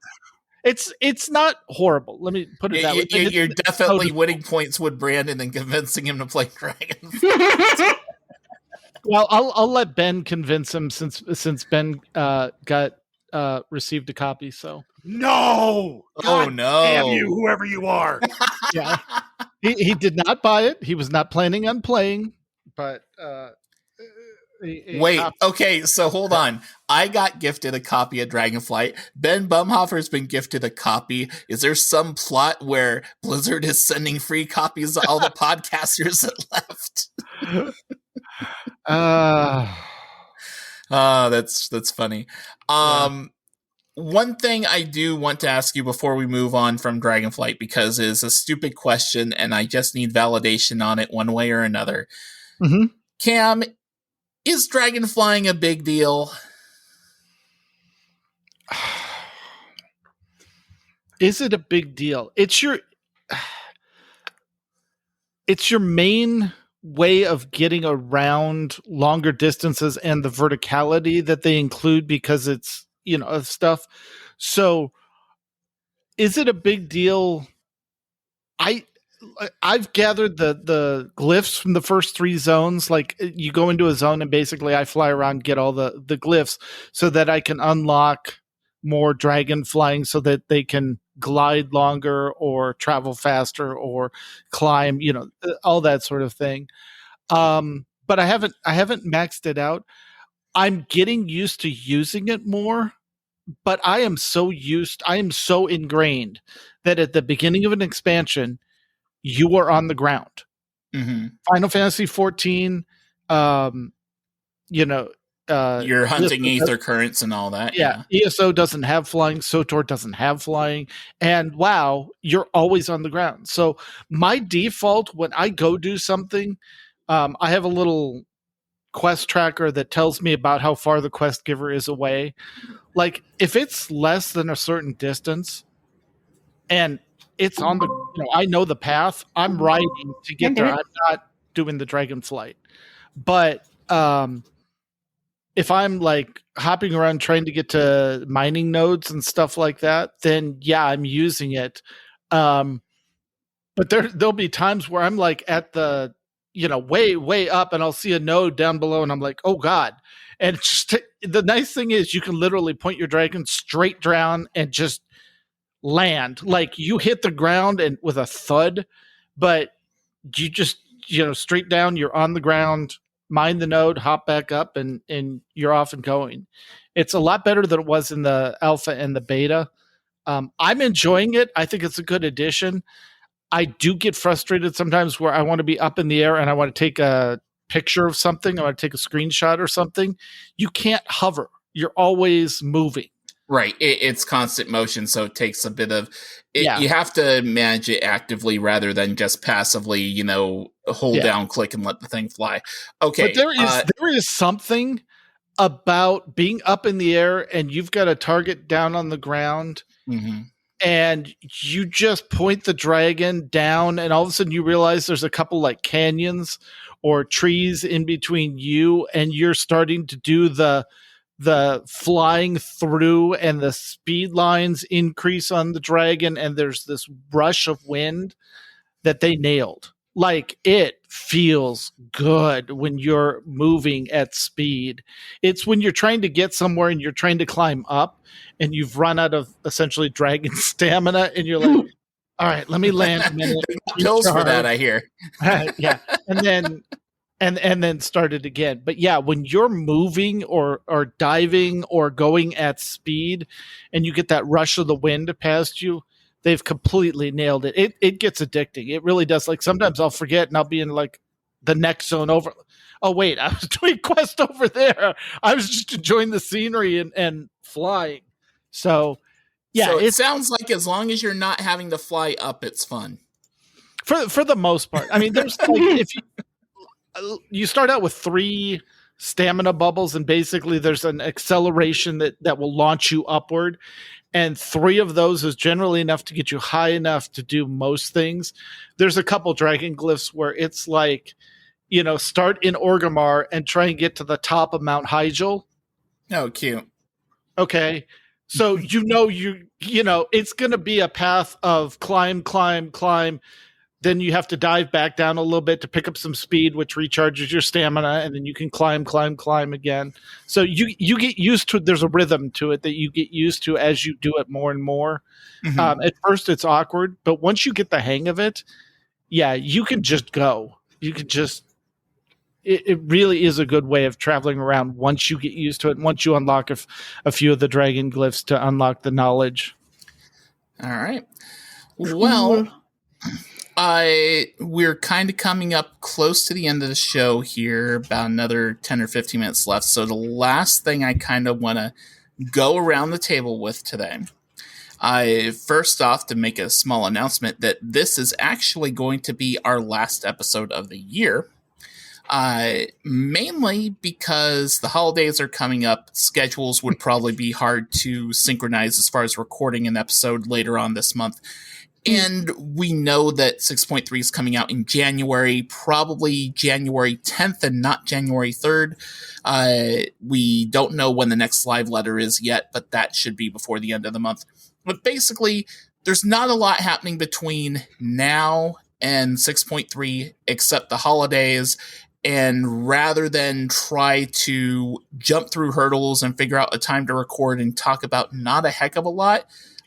it's not horrible. Let me put it that way. You're definitely winning points with Brandon and convincing him to play Dragons. Well, I'll let Ben convince him since Ben received a copy. So no, God no, damn you, whoever you are. Yeah, he did not buy it. He was not planning on playing, but wait. Okay, so hold on. I got gifted a copy of Dragonflight. Ben Bumhofer's been gifted a copy. Is there some plot where Blizzard is sending free copies to all the podcasters that left? That's funny. One thing I do want to ask you before we move on from Dragonflight, because it's a stupid question and I just need validation on it one way or another. Mm-hmm. Cam, is dragonflying a big deal? Is it a big deal? It's your main way of getting around longer distances and the verticality that they include because it's, of stuff. So is it a big deal? I've gathered the glyphs from the first three zones. Like you go into a zone and basically I fly around, get all the glyphs so that I can unlock more dragon flying so that they can glide longer or travel faster or climb, all that sort of thing. But I haven't maxed it out. I'm getting used to using it more, but I am so ingrained that at the beginning of an expansion, you are on the ground. Mm-hmm. Final Fantasy 14, you're hunting Aether Currents and all that. Yeah. ESO doesn't have flying. SOTOR doesn't have flying. And WoW, you're always on the ground. So my default when I go do something, I have a little quest tracker that tells me about how far the quest giver is away. Like if it's less than a certain distance and it's on the, I know the path, I'm riding to get there. I'm not doing the Dragonflight. But if I'm like hopping around trying to get to mining nodes and stuff like that, then yeah, I'm using it. But there'll be times where I'm like at the, way up and I'll see a node down below and I'm like, oh God. And it's just, the nice thing is you can literally point your dragon straight down and just land. Like you hit the ground and with a thud, but you just, straight down, you're on the ground, mine the node, hop back up, and you're off and going. It's a lot better than it was in the alpha and the beta. I'm enjoying it. I think it's a good addition. I do get frustrated sometimes where I want to be up in the air and I want to take a picture of something. I want to take a screenshot or something. You can't hover. You're always moving. Right. It's constant motion, so it takes a bit of it. Yeah. You have to manage it actively rather than just passively, hold down, click, and let the thing fly. Okay. But there is something about being up in the air and you've got a target down on the ground. Mm-hmm. And you just point the dragon down, and all of a sudden you realize there's a couple like canyons or trees in between you, and you're starting to do the flying through, and the speed lines increase on the dragon, and there's this rush of wind that they nailed. Like, it feels good when you're moving at speed. It's when you're trying to get somewhere and you're trying to climb up and you've run out of essentially dragon stamina and you're like, all right, let me land a minute. Pills for that, I hear. Yeah. And then start it again. But yeah, when you're moving or diving or going at speed and you get that rush of the wind past you, they've completely nailed it. It gets addicting. It really does. Like, sometimes I'll forget and I'll be in like the next zone over. Oh wait, I was doing quest over there. I was just enjoying the scenery and flying. So yeah, so it sounds like as long as you're not having to fly up, it's fun. For the most part. I mean, there's like, if you start out with 3 stamina bubbles, and basically there's an acceleration that will launch you upward. And 3 of those is generally enough to get you high enough to do most things. There's a couple dragon glyphs where it's like, start in Orgrimmar and try and get to the top of Mount Hyjal. Oh, cute. Okay. So, it's going to be a path of climb. Then you have to dive back down a little bit to pick up some speed, which recharges your stamina, and then you can climb again. So you get used to it. There's a rhythm to it that you get used to as you do it more and more. Mm-hmm. At first, it's awkward, but once you get the hang of it, yeah, you can just go. You can just. It really is a good way of traveling around once you get used to it. Once you unlock a few of the dragon glyphs to unlock the knowledge. All right. Well. We're kind of coming up close to the end of the show here, about another 10 or 15 minutes left. So the last thing I kind of want to go around the table with today, first off, to make a small announcement that this is actually going to be our last episode of the year. Mainly because the holidays are coming up. Schedules would probably be hard to synchronize as far as recording an episode later on this month. And we know that 6.3 is coming out in January, probably January 10th and not January 3rd. We don't know when the next live letter is yet, but that should be before the end of the month. But basically, there's not a lot happening between now and 6.3 except the holidays. And rather than try to jump through hurdles and figure out a time to record and talk about not a heck of a lot,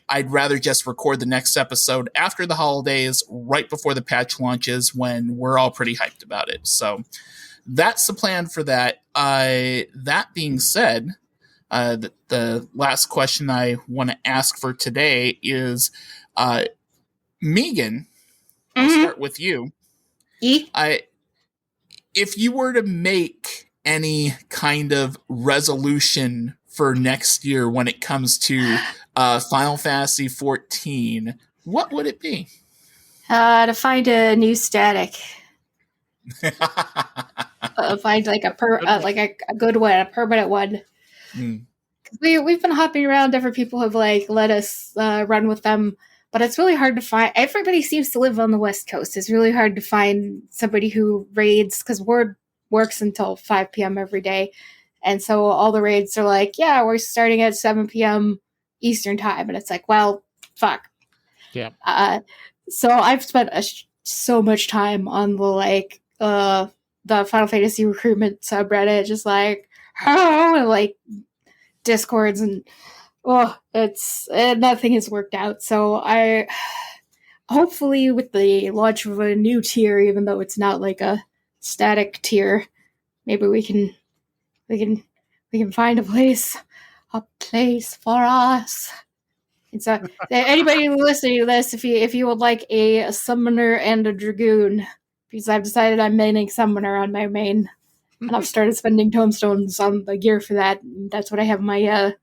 I'd rather just record the next episode after the holidays, right before the patch launches, when we're all pretty hyped about it. So that's the plan for that. That being said, the last question I want to ask for today is, Megan, I'll start with you. If you were to make any kind of resolution for next year when it comes to Final Fantasy XIV, what would it be? To find a new static. Find like a good one, a permanent one. We've been hopping around. Different people have let us run with them, but it's really hard to find. Everybody seems to live on the West Coast. It's really hard to find somebody who raids, because Word works until 5 p.m. every day. And so all the raids are like, yeah, we're starting at 7 p.m. Eastern time. And it's like, well, fuck. Yeah. So I've spent so much time on the Final Fantasy recruitment subreddit, just Discords, and nothing has worked out. So I hopefully with the launch of a new tier, even though it's not like a static tier, maybe we can find a place for us. And so, anybody listening to this, if you would like a summoner and a dragoon, because I've decided I'm maining summoner on my main, and I've started spending tomestones on the gear for that. That's what I have my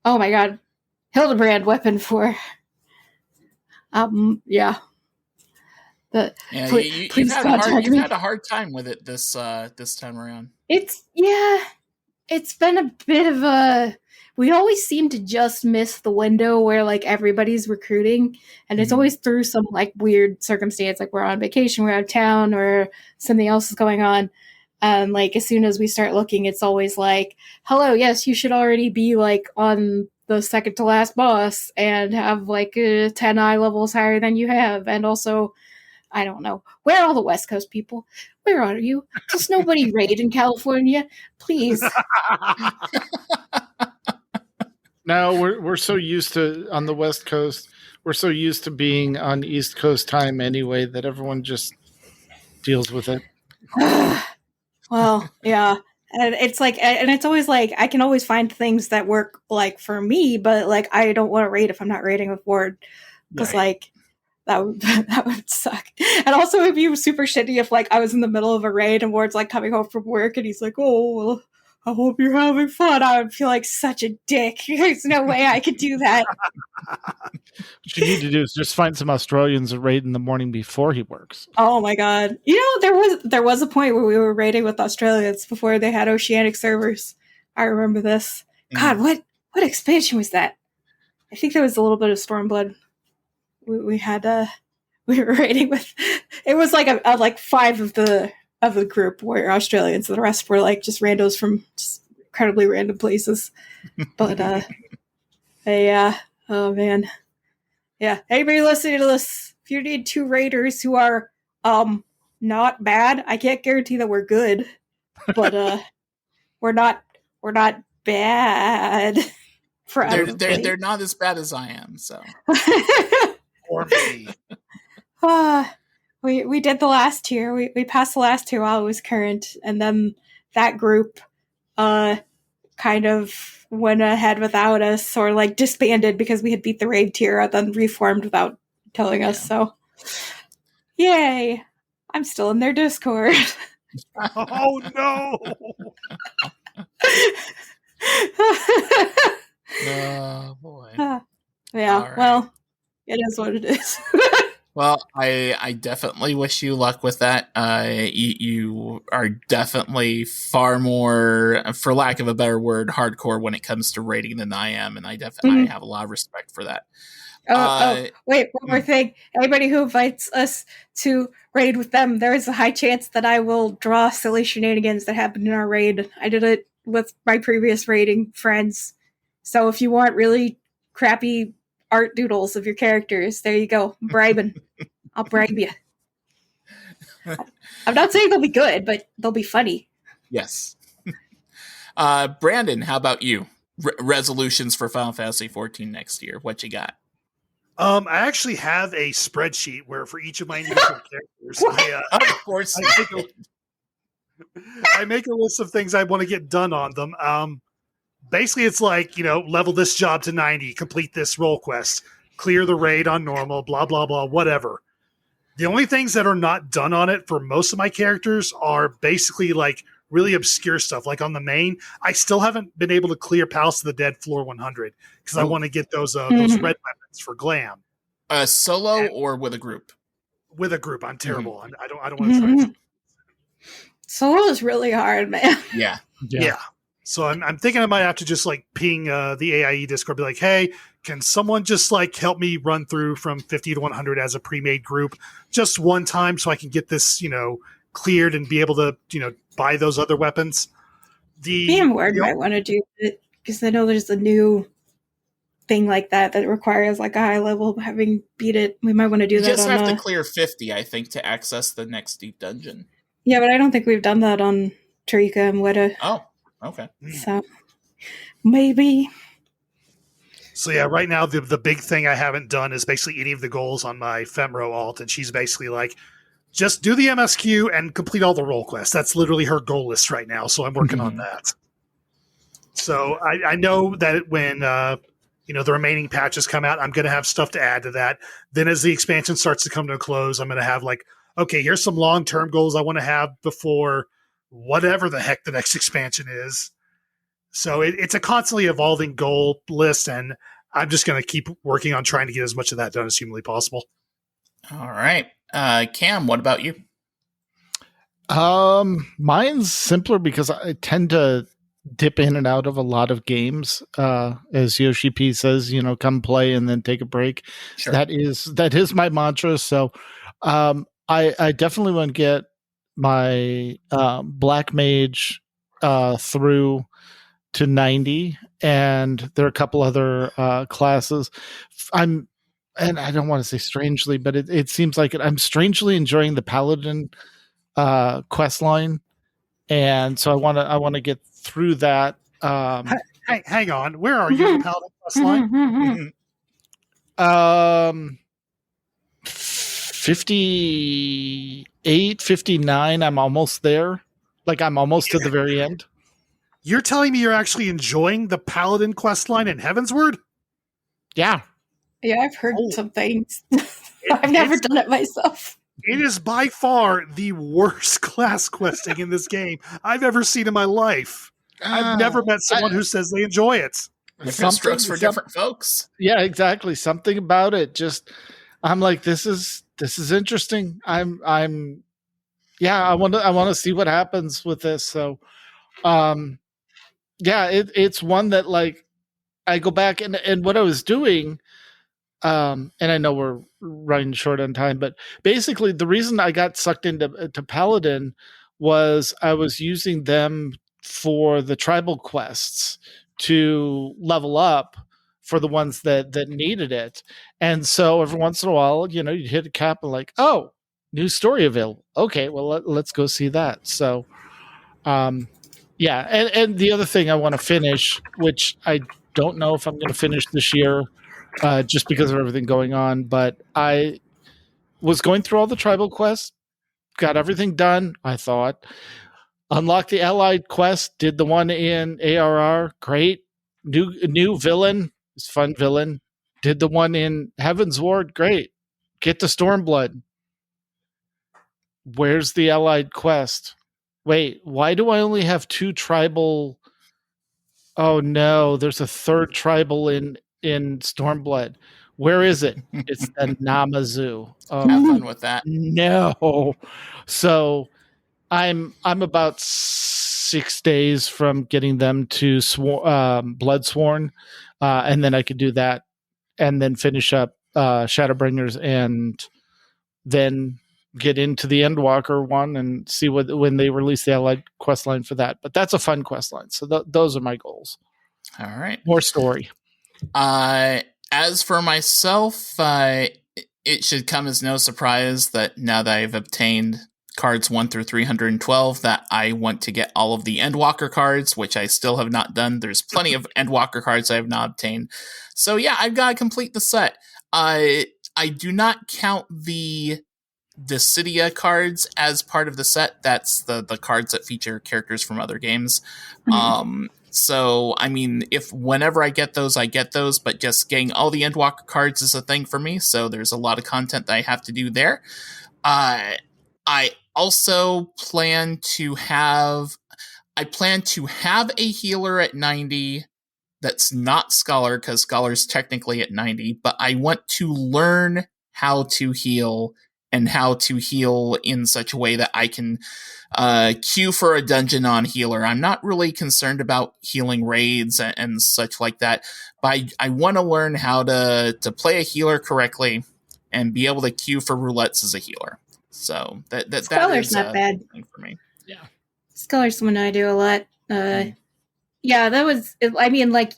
Oh my god. Hildebrand weapon for yeah. You've had a hard time with it this time around. It's been a bit of a. We always seem to just miss the window where like everybody's recruiting, and it's always through some like weird circumstance, like we're on vacation, we're out of town, or something else is going on. Like as soon as we start looking, it's always like, "Hello, yes, you should already be like on the second to last boss and have like 10 eye levels higher than you have, and also." I don't know. Where are all the West Coast people? Where are you? Does nobody raid in California? Please. No, we're so used to on the West Coast. We're so used to being on East Coast time anyway that everyone just deals with it. Well, yeah. And it's like, and it's always like, I can always find things that work like for me, but like, I don't want to raid if I'm not raiding with Ward. Because like, that would suck. And also it'd be super shitty if like I was in the middle of a raid and Ward's like coming home from work and he's like, "Oh, well, I hope you're having fun." I would feel like such a dick. There's no way I could do that. What you need to do is just find some Australians to raid in the morning before he works. Oh my god. You know, there was a point where we were raiding with Australians before they had oceanic servers. I remember this. God, what expansion was that? I think there was a little bit of Stormblood. We were raiding with. It was like a like 5 of the group were Australians, and the rest were like just randos from just incredibly random places. But yeah, oh man, yeah. Anybody listening to this, if you need 2 raiders who are not bad, I can't guarantee that we're good, but we're not bad. They're not as bad as I am, so. Or me. We did the last tier. We passed the last tier while it was current, and then that group kind of went ahead without us, or like disbanded because we had beat the raid tier and then reformed without telling us. So yay. I'm still in their Discord. Oh no. Oh boy. Yeah, right. Well, it is what it is. Well, I definitely wish you luck with that. You are definitely far more, for lack of a better word, hardcore when it comes to raiding than I am, and I have a lot of respect for that. Wait, one more thing. Anybody who invites us to raid with them, there is a high chance that I will draw silly shenanigans that happened in our raid. I did it with my previous raiding friends. So if you want really crappy art doodles of your characters, there you go. I'm bribing. I'll bribe you. I'm not saying they'll be good, but they'll be funny. Yes. Brandon, how about you? Resolutions for Final Fantasy 14 next year. What you got? I actually have a spreadsheet where for each of my individual characters, of course, I make a list of things I want to get done on them. Basically, it's like, level this job to 90, complete this role quest, clear the raid on normal, blah, blah, blah, whatever. The only things that are not done on it for most of my characters are basically like really obscure stuff. Like on the main, I still haven't been able to clear Palace of the Dead floor 100 because I want to get those red weapons for glam. Solo or with a group? With a group. I'm terrible. I don't want to try it. Solo is really hard, man. Yeah. So I'm thinking I might have to just like ping the AIE Discord, be like, hey, can someone just like help me run through from 50 to 100 as a pre-made group just one time so I can get this, cleared and be able to, buy those other weapons? Me and Ward might want to do it because I know there's a new thing like that requires like a high level having beat it. We might want to do that. You just have to clear 50, I think, to access the next deep dungeon. Yeah, but I don't think we've done that on Tarika and Weta. Oh. Okay. So maybe. So yeah, right now the big thing I haven't done is basically any of the goals on my Femro alt, and she's basically like, just do the MSQ and complete all the role quests. That's literally her goal list right now. So I'm working on that. So I know that when the remaining patches come out, I'm going to have stuff to add to that. Then as the expansion starts to come to a close, I'm going to have like, okay, here's some long-term goals I want to have before whatever the heck the next expansion is. So it's a constantly evolving goal list, and I'm just going to keep working on trying to get as much of that done as humanly possible. All right. Cam, what about you? Mine's simpler because I tend to dip in and out of a lot of games. As Yoshi P says, come play and then take a break. Sure. That is my mantra. So, I definitely want to get my Black Mage through to 90, and there are a couple other classes. And I don't want to say strangely, but it seems like I'm strangely enjoying the Paladin quest line, and so I want to get through that. Hang on, where are you in the Paladin quest line? 58, 59. I'm almost there. Like I'm almost to the very end. You're telling me you're actually enjoying the Paladin quest line in Heavensward? Yeah. Yeah, I've heard some things. I've never done it myself. It is by far the worst class questing in this game I've ever seen in my life. I've never met someone who says they enjoy it. Different strokes for different folks. Yeah, exactly. Something about it. Just, I'm like, this is interesting. I want to see what happens with this. So, it's one that like I go back and what I was doing. And I know we're running short on time, but basically the reason I got sucked into Paladin was I was using them for the tribal quests to level up for the ones that needed it. And so every once in a while, you'd hit a cap and like, oh, new story available. Okay, well, let's go see that. So, and the other thing I want to finish, which I don't know if I'm going to finish this year, just because of everything going on, but I was going through all the tribal quests, got everything done, I thought. Unlocked the allied quest, did the one in ARR, great. New villain, it's fun villain. Did the one in Heavensward, great. Get to Stormblood. Where's the allied quest? Wait, why do I only have 2 tribal? Oh no, there's a 3rd tribal in Stormblood. Where is it? It's the Namazu. Have fun with that. No. So I'm about 6 days from getting them to Bloodsworn, and then I could do that, and then finish up Shadowbringers, and then get into the Endwalker one and see when they release the allied quest line for that. But that's a fun quest line. So those are my goals. All right. More story. As for myself, it should come as no surprise that now that I've obtained cards 1 through 312, that I want to get all of the Endwalker cards, which I still have not done. There's plenty of Endwalker cards I have not obtained. So yeah, I've got to complete the set. I do not count the Dissidia cards as part of the set. That's the cards that feature characters from other games. Mm-hmm. So, I mean, if whenever I get those, but just getting all the Endwalker cards is a thing for me, so there's a lot of content that I have to do there. I also plan to have a healer at 90 that's not Scholar, because Scholar's technically at 90, but I want to learn how to heal, and how to heal in such a way that I can queue for a dungeon on healer. I'm not really concerned about healing raids and such like that, but I want to learn how to play a healer correctly and be able to queue for roulettes as a healer. So that Scholar's is not bad for me. Yeah, Scholar's one I do a lot. Yeah, that was. I mean, like,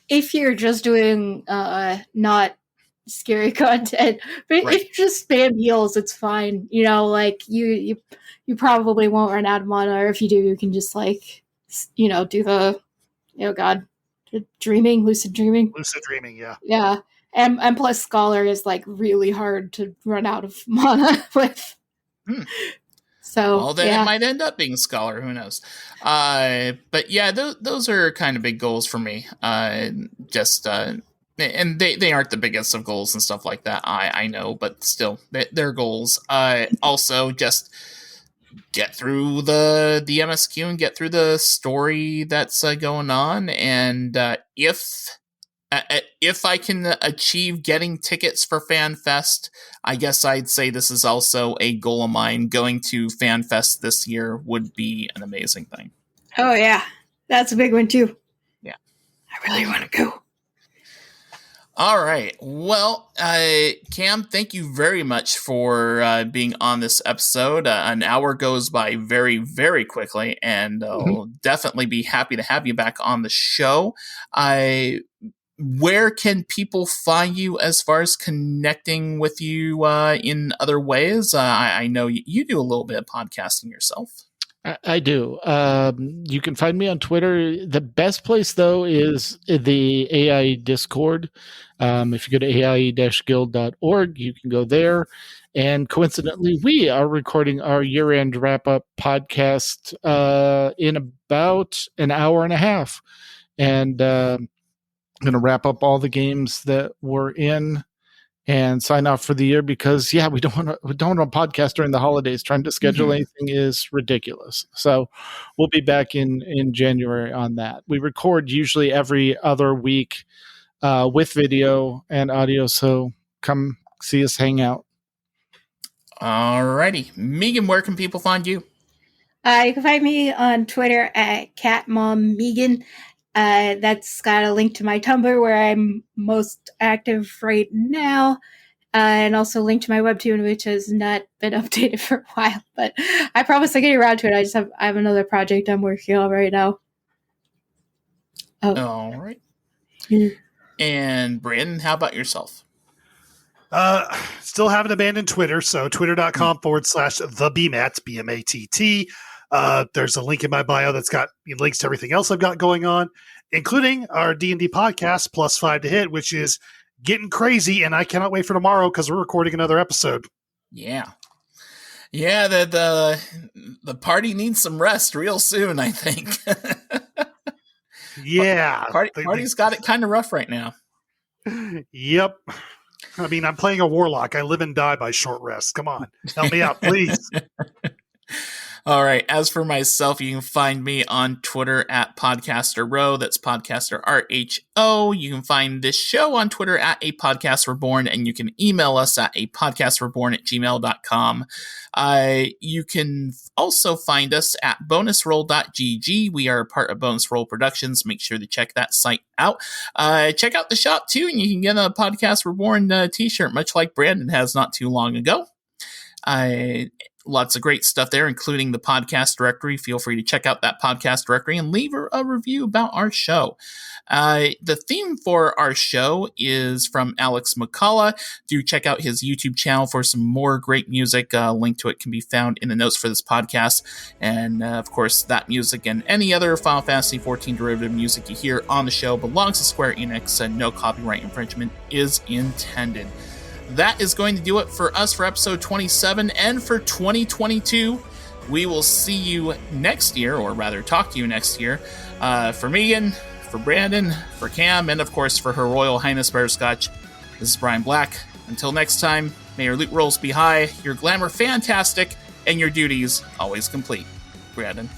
if you're just doing not scary content, but right. If you just spam heals, it's fine. Like you probably won't run out of mana, or if you do, you can just like do the lucid dreaming, yeah. And plus Scholar is like really hard to run out of mana with. So well, then it might end up being Scholar, who knows. But yeah, those are kind of big goals for me. And they aren't the biggest of goals and stuff like that, I know, but still, they're goals. Also, just get through the MSQ and get through the story that's going on. And if I can achieve getting tickets for FanFest, I guess I'd say this is also a goal of mine. Going to FanFest this year would be an amazing thing. Oh, yeah. That's a big one, too. Yeah. I really want to go. All right. Well, Cam, thank you very much for being on this episode. An hour goes by very, very quickly, and I'll definitely be happy to have you back on the show. Where can people find you as far as connecting with you in other ways? I know you do a little bit of podcasting yourself. I do. You can find me on Twitter. The best place, though, is the AI Discord. If you go to ai-guild.org, you can go there. And coincidentally, we are recording our year-end wrap-up podcast in about an hour and a half. And I'm going to wrap up all the games that we're in and sign off for the year because, we don't want to podcast during the holidays. Trying to schedule anything is ridiculous. So we'll be back in January on that. We record usually every other week with video and audio. So come see us hang out. Alrighty. Megan, where can people find you? You can find me on Twitter at CatMomMegan. That's got a link to my Tumblr where I'm most active right now. And also a link to my webtoon, which has not been updated for a while. But I promise I'll get around to it. I have another project I'm working on right now. Oh. All right. And Brandon, how about yourself? Still haven't abandoned Twitter. So twitter.com/thebmatt, BMATT. There's a link in my bio that's got links to everything else I've got going on, including our D&D podcast, +5 to hit, which is getting crazy, and I cannot wait for tomorrow because we're recording another episode. Yeah. Yeah, the party needs some rest real soon, I think. Yeah. Party's got it kind of rough right now. Yep. I mean, I'm playing a warlock. I live and die by short rest. Come on. Help me out, please. All right. As for myself, you can find me on Twitter at PodcasterRo. That's Podcaster RHO. You can find this show on Twitter at A Podcast Reborn, and you can email us at apodcastreborn@gmail.com. You can also find us at bonusroll.gg. We are part of Bonus Roll Productions. Make sure to check that site out. Check out the shop, too, and you can get a Podcast Reborn t-shirt, much like Brandon has not too long ago. Lots of great stuff there, including the podcast directory. Feel free to check out that podcast directory and leave a review about our show. The theme for our show is from Alex McCullough. Do check out his YouTube channel for some more great music. Link to it can be found in the notes for this podcast. And, of course, that music and any other Final Fantasy XIV derivative music you hear on the show belongs to Square Enix, and no copyright infringement is intended. That is going to do it for us for episode 27 and for 2022. We will see you next year, or rather talk to you next year. For Megan, for Brandon, for Cam, and of course for Her Royal Highness Butterscotch, this is Brian Black. Until next time, may your loot rolls be high, your glamour fantastic, and your duties always complete. Brandon.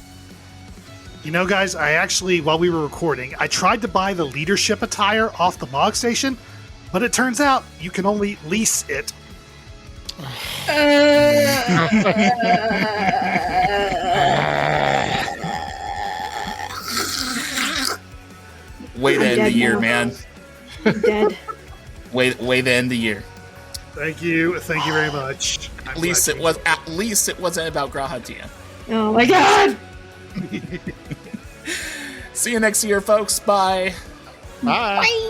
You know, guys, I actually, while we were recording, I tried to buy the leadership attire off the Mog Station, but it turns out you can only lease it. Way to end the year, man. I'm dead. Way to end the year. Thank you very much. At least it wasn't about Grahatia. Oh my god! See you next year, folks. Bye. Bye. Bye.